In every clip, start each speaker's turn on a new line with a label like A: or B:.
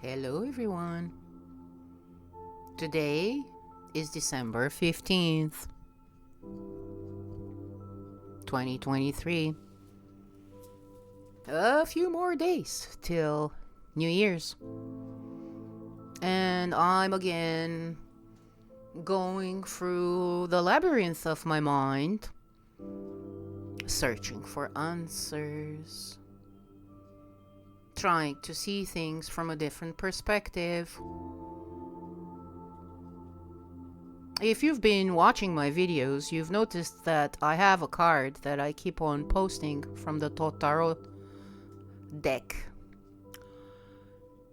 A: Hello everyone. Today is December 15th, 2023. A few more days till New Year's. And I'm again going through the labyrinth of my mind, searching for answers, trying to see things from a different perspective. If you've been watching my videos, you've noticed that I have a card that I keep on posting from the Tarot deck,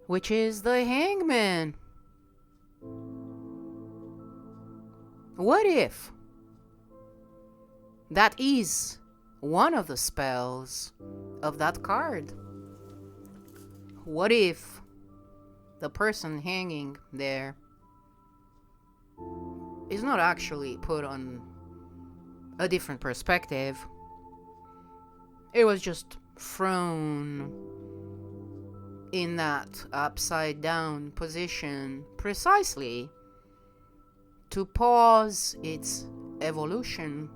A: which is the Hangman. What if that is one of the spells of that card? What if the person hanging there is not actually put on a different perspective? It was just thrown in that upside down position precisely to pause its evolution,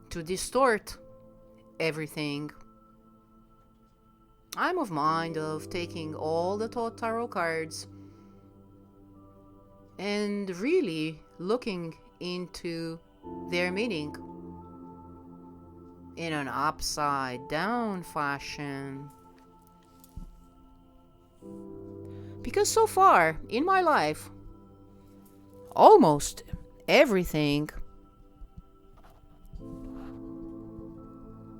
A: to distort everything. I'm of mind of taking all the tarot cards and really looking into their meaning in an upside down fashion. Because so far in my life, almost everything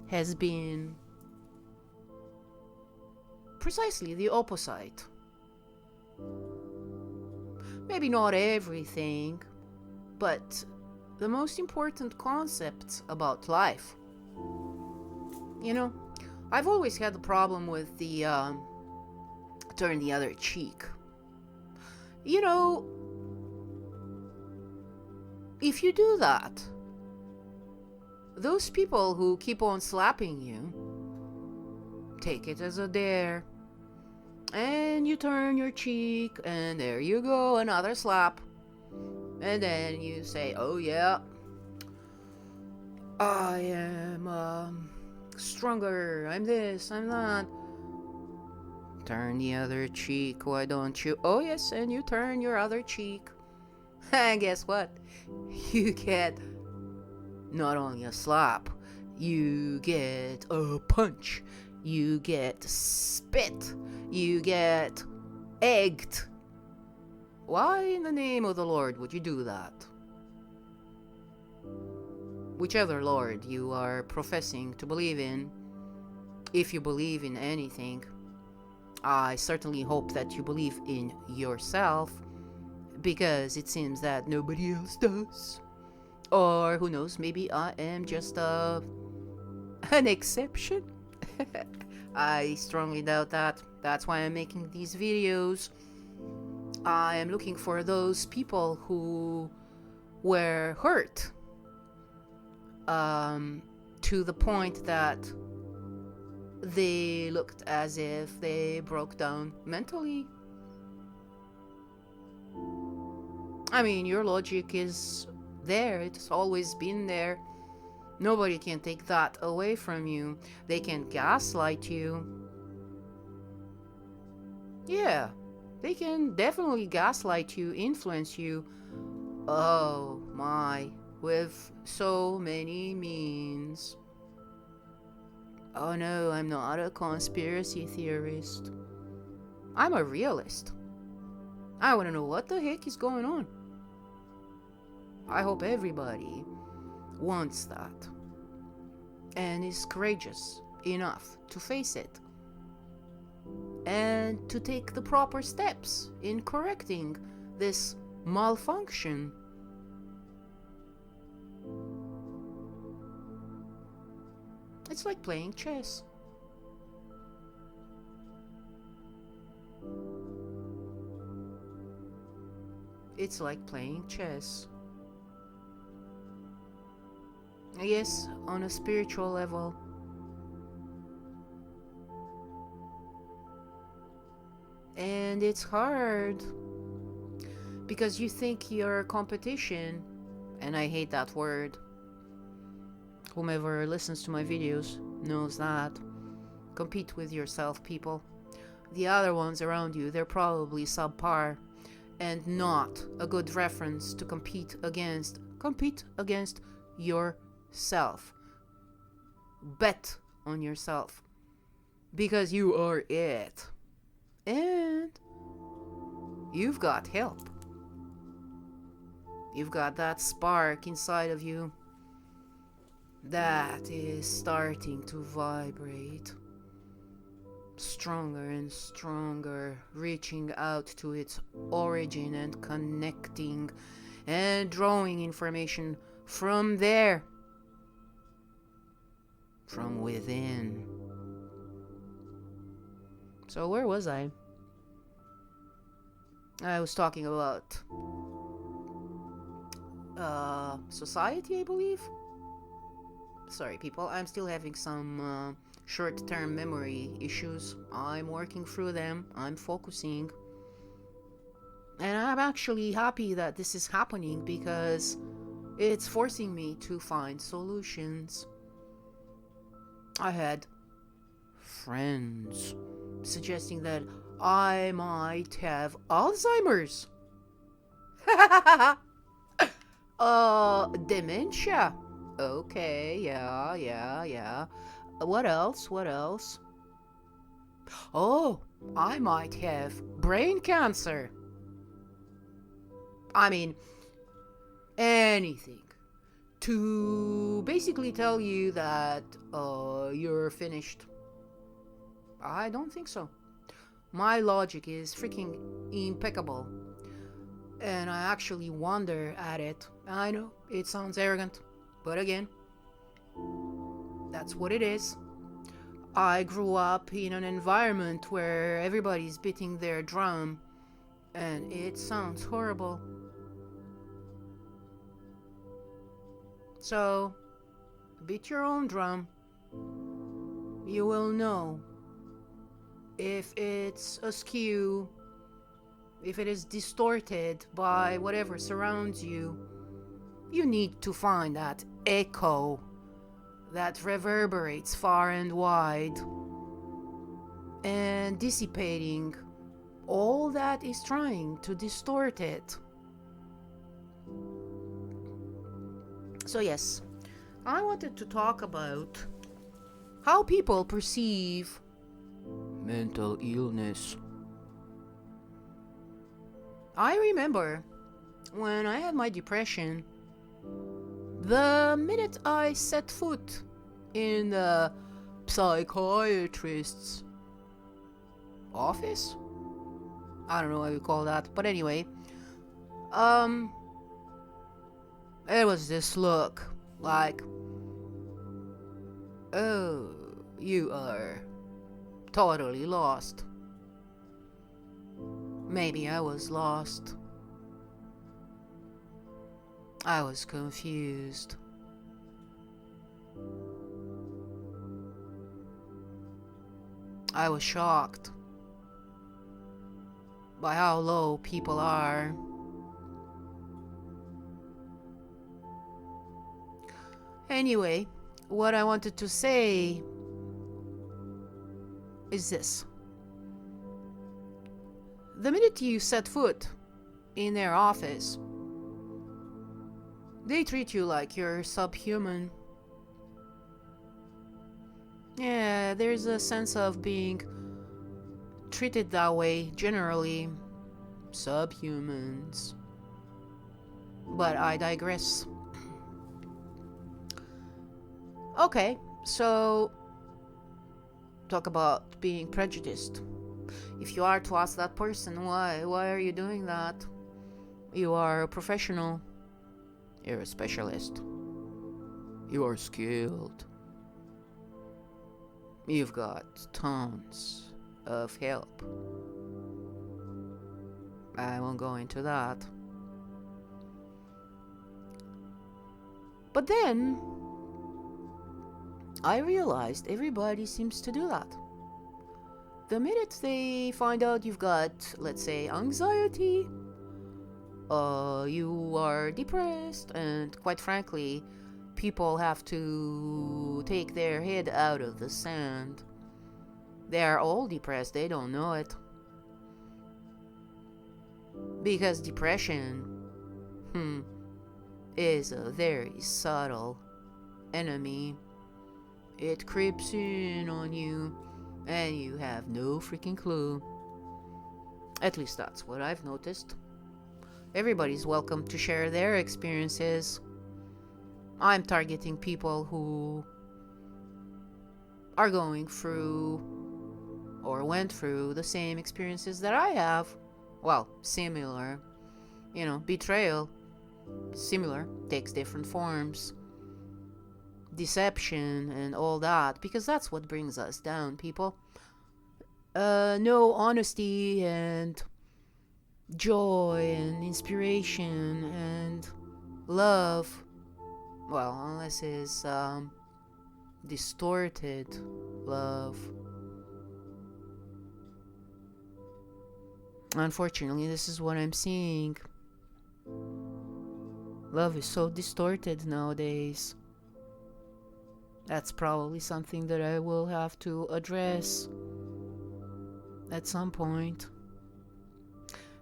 A: has been precisely the opposite. Maybe not everything, but the most important concepts about life. You know, I've always had the problem with the turn the other cheek. You know, if you do that, those people who keep on slapping you take it as a dare, and you turn your cheek, and there you go, another slap. And then you say, oh yeah, I am stronger, I'm this, I'm that. Turn the other cheek, why don't you? Oh yes, and you turn your other cheek. And guess what? You get not only a slap, you get a punch, you get spit, you get egged. Why in the name of the Lord would you do that? Whichever Lord you are professing to believe in, if you believe in anything, I certainly hope that you believe in yourself, because it seems that nobody else does. Or who knows, maybe I am just an exception. I strongly doubt that. That's why I'm making these videos. I am looking for those people who were hurt to the point that they looked as if they broke down mentally. I mean, your logic is there. It's always been there. Nobody can take that away from you. They can gaslight you. Yeah, they can definitely gaslight you, influence you. Oh my, with so many means. Oh no, I'm not a conspiracy theorist. I'm a realist. I want to know what the heck is going on. I hope everybody wants that and is courageous enough to face it and to take the proper steps in correcting this malfunction. It's like playing chess. It's like playing chess. Yes, on a spiritual level. And it's hard because you think you're competition, and I hate that word. Whomever listens to my videos knows that. Compete with yourself, people. The other ones around you, they're probably subpar and not a good reference to compete against. Compete against yourself. Bet on yourself. Because you are it. And you've got help. You've got that spark inside of you that is starting to vibrate. Stronger and stronger, reaching out to its origin and connecting and drawing information from there. From within. So where was I? I was talking about society, I believe. Sorry, people, I'm still having some short-term memory issues. I'm working through them. I'm focusing. And I'm actually happy that this is happening because it's forcing me to find solutions. I had friends suggesting that I might have Alzheimer's. Dementia. Okay, yeah. What else? Oh, I might have brain cancer. I mean, anything to basically tell you that you're finished. I don't think so. My logic is freaking impeccable. And I actually wonder at it. I know, it sounds arrogant. But again, that's what it is. I grew up in an environment where everybody's beating their drum. And it sounds horrible. So, beat your own drum. You will know if it's askew, if it is distorted by whatever surrounds you. You need to find that echo that reverberates far and wide and dissipating all that is trying to distort it. So yes, I wanted to talk about how people perceive mental illness. I remember when I had my depression, the minute I set foot in the psychiatrist's office, I don't know what you call that, but anyway, it was this look like, oh, you are totally lost. Maybe I was lost. I was confused. I was shocked by how low people are. Anyway, what I wanted to say is this. The minute you set foot in their office, they treat you like you're subhuman. Yeah, there's a sense of being treated that way generally. Subhumans. But I digress. Okay, so talk about being prejudiced. If you are to ask that person, why are you doing that? You are a professional. You're a specialist. You are skilled. You've got tons of help. I won't go into that. But then I realized everybody seems to do that. the minute they find out you've got, let's say, anxiety, you are depressed, and quite frankly, people have to take their head out of the sand. They are all depressed, they don't know it. Because depression, is a very subtle enemy. It creeps in on you, and you have no freaking clue. At least that's what I've noticed. Everybody's welcome to share their experiences. I'm targeting people who are going through or went through the same experiences that I have. Well, similar. Betrayal, similar, takes different forms. Deception and all that, because that's what brings us down, people. No honesty and joy and inspiration and love. Well, unless it's distorted love. Unfortunately, this is what I'm seeing. Love is so distorted nowadays. That's probably something that I will have to address at some point.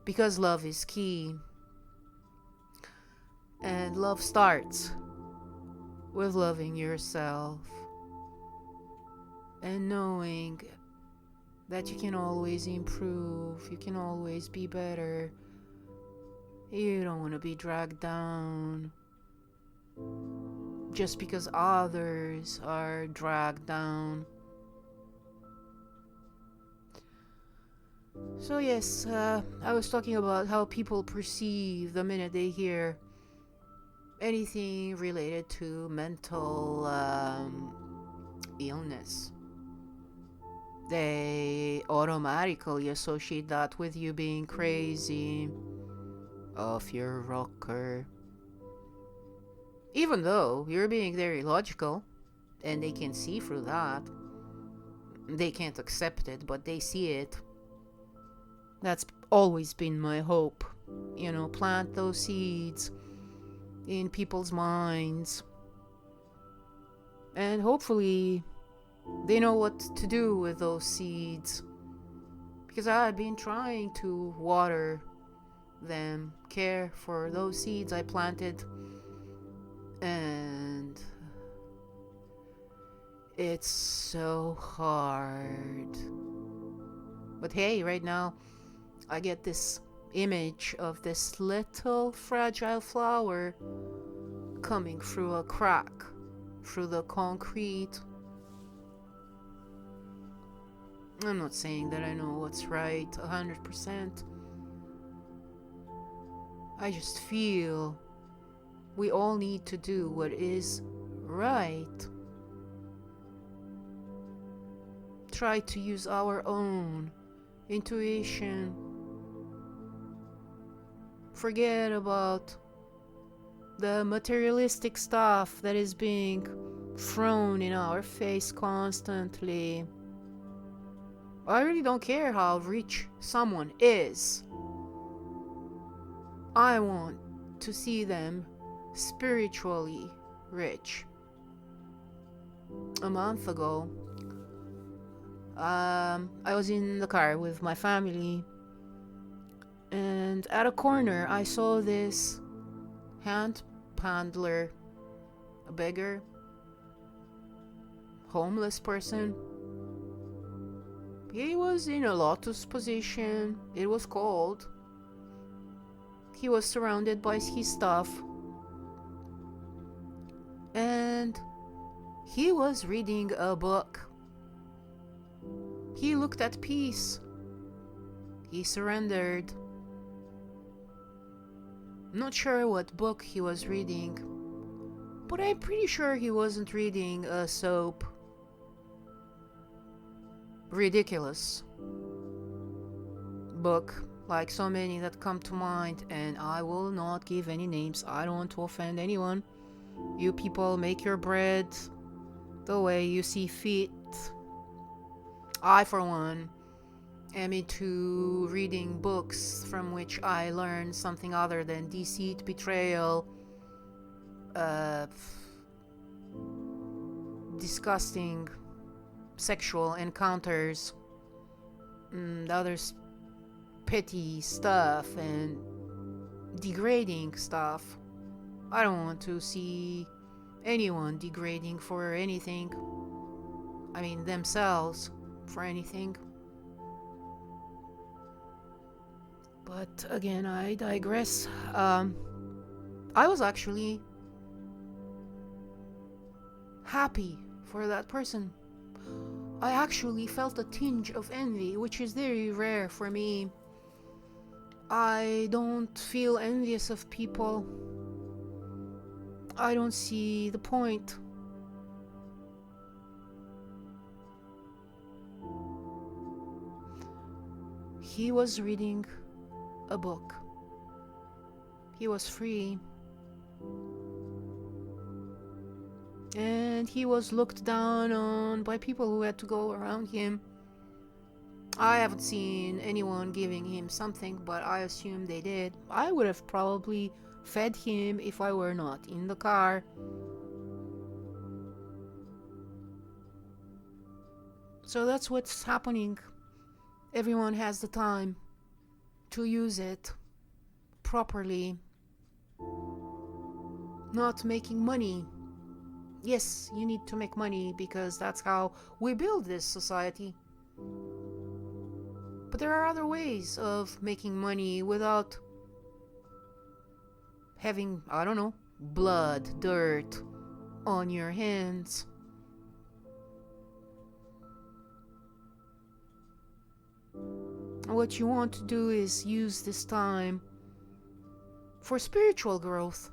A: Because love is key. And love starts with loving yourself. And knowing that you can always improve, you can always be better. You don't want to be dragged down just because others are dragged down. So yes, I was talking about how people perceive the minute they hear anything related to mental illness. They automatically associate that with you being crazy, off your rocker. Even though you're being very logical, and they can see through that. They can't accept it, but they see it. That's always been my hope. Plant those seeds in people's minds. And hopefully they know what to do with those seeds. Because I've been trying to water them, care for those seeds I planted. And it's so hard. But hey, right now I get this image of this little fragile flower coming through a crack, through the concrete. I'm not saying that I know what's right 100%. I just feel we all need to do what is right. Try to use our own intuition. Forget about the materialistic stuff that is being thrown in our face constantly. I really don't care how rich someone is. I want to see them spiritually rich. A month ago, I was in the car with my family, and at a corner I saw this hand handler, a beggar, homeless person. He was in a lotus position. It was cold. He was surrounded by his stuff. And he was reading a book. He looked at peace. He surrendered. Not sure what book he was reading, but I'm pretty sure he wasn't reading a soap. Ridiculous book, like so many that come to mind, and I will not give any names. I don't want to offend anyone. You people make your bread the way you see fit. I, for one, am into reading books from which I learn something other than deceit, betrayal, disgusting sexual encounters, and other petty stuff and degrading stuff. I don't want to see anyone degrading for anything. I mean, themselves for anything. But again, I digress. I was actually happy for that person. I actually felt a tinge of envy, which is very rare for me. I don't feel envious of people. I don't see the point. He was reading a book. He was free. And he was looked down on by people who had to go around him. I haven't seen anyone giving him something, but I assume they did. I would have probably fed him if I were not in the car. So that's what's happening. Everyone has the time to use it properly. Not making money. Yes, you need to make money because that's how we build this society. But there are other ways of making money without having, I don't know, blood, dirt on your hands. What you want to do is use this time for spiritual growth.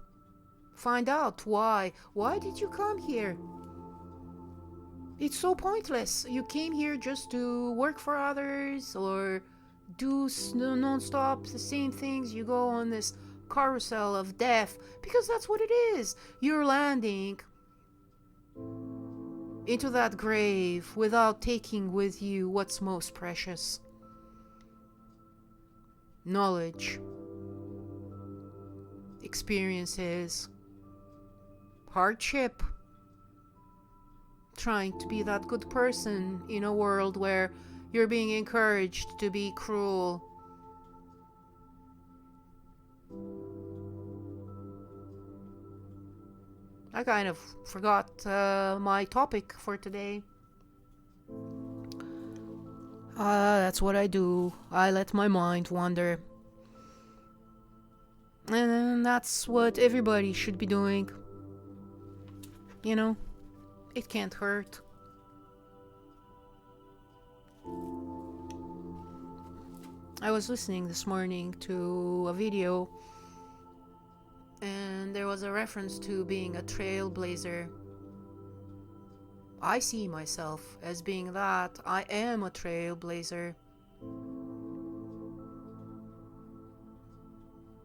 A: Find out why. Why did you come here? It's so pointless. You came here just to work for others or do non-stop the same things. You go on this carousel of death because that's what it is. You're landing into that grave without taking with you what's most precious. Knowledge, experiences, hardship, trying to be that good person in a world where you're being encouraged to be cruel. I kind of forgot my topic for today. That's what I do. I let my mind wander. And that's what everybody should be doing. You know, it can't hurt. I was listening this morning to a video, and there was a reference to being a trailblazer. I see myself as being that. I am a trailblazer.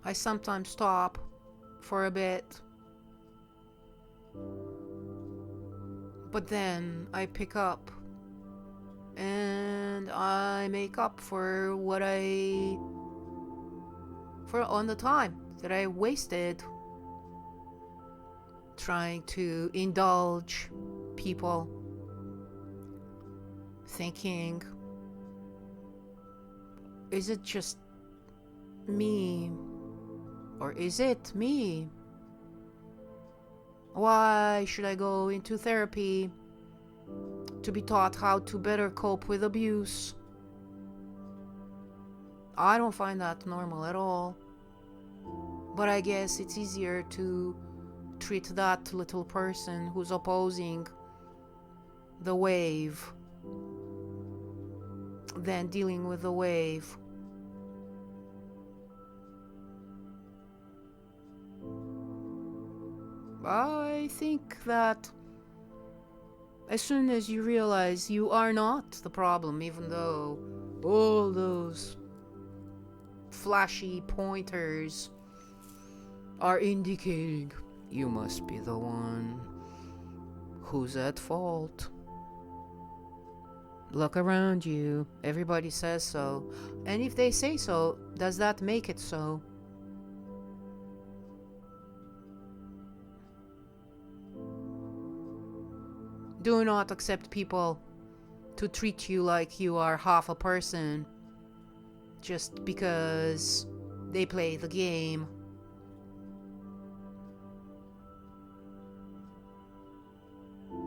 A: I sometimes stop for a bit, but then I pick up and I make up for on the time that I wasted trying to indulge people, thinking, is it just me? Or is it me? Why should I go into therapy to be taught how to better cope with abuse? I don't find that normal at all. But I guess it's easier to treat that little person who's opposing the wave than dealing with the wave. I think that as soon as you realize you are not the problem, even though all those flashy pointers are indicating you must be the one who's at fault, Look around you. Everybody says so. And if they say so, does that make it so? Do not accept people to treat you like you are half a person just because they play the game.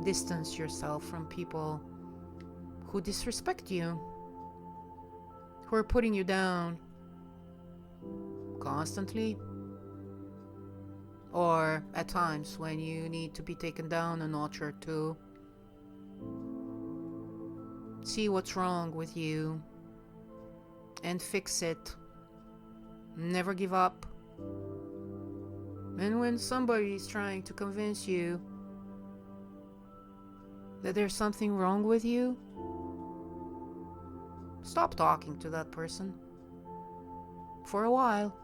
A: Distance yourself from people who disrespect you, who are putting you down constantly, or at times when you need to be taken down a notch or two. See what's wrong with you and fix it. Never give up. And when somebody is trying to convince you that there's something wrong with you, stop talking to that person for a while.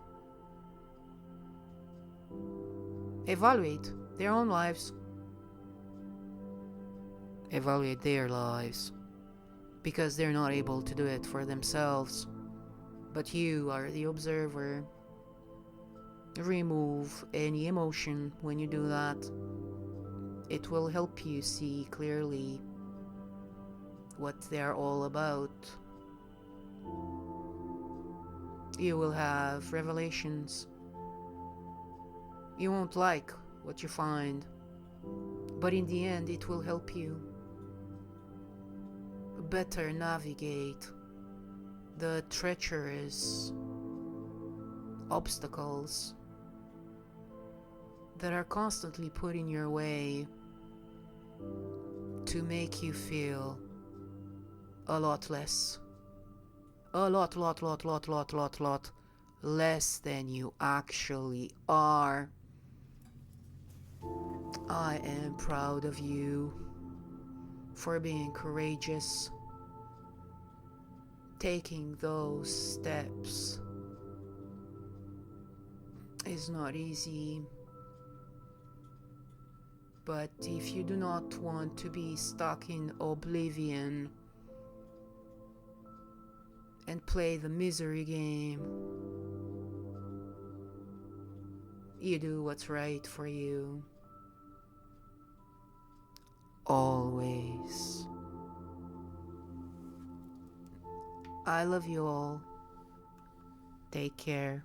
A: Evaluate their own lives. Evaluate their lives, because they're not able to do it for themselves, but you are the observer. Remove any emotion when you do that. It will help you see clearly what they're all about. You will have revelations. You won't like what you find, but in the end it will help you better navigate the treacherous obstacles that are constantly put in your way to make you feel a lot less. A lot less than you actually are. I am proud of you for being courageous, taking those steps is not easy. But if you do not want to be stuck in oblivion and play the misery game, you do what's right for you. Always. I love you all. Take care.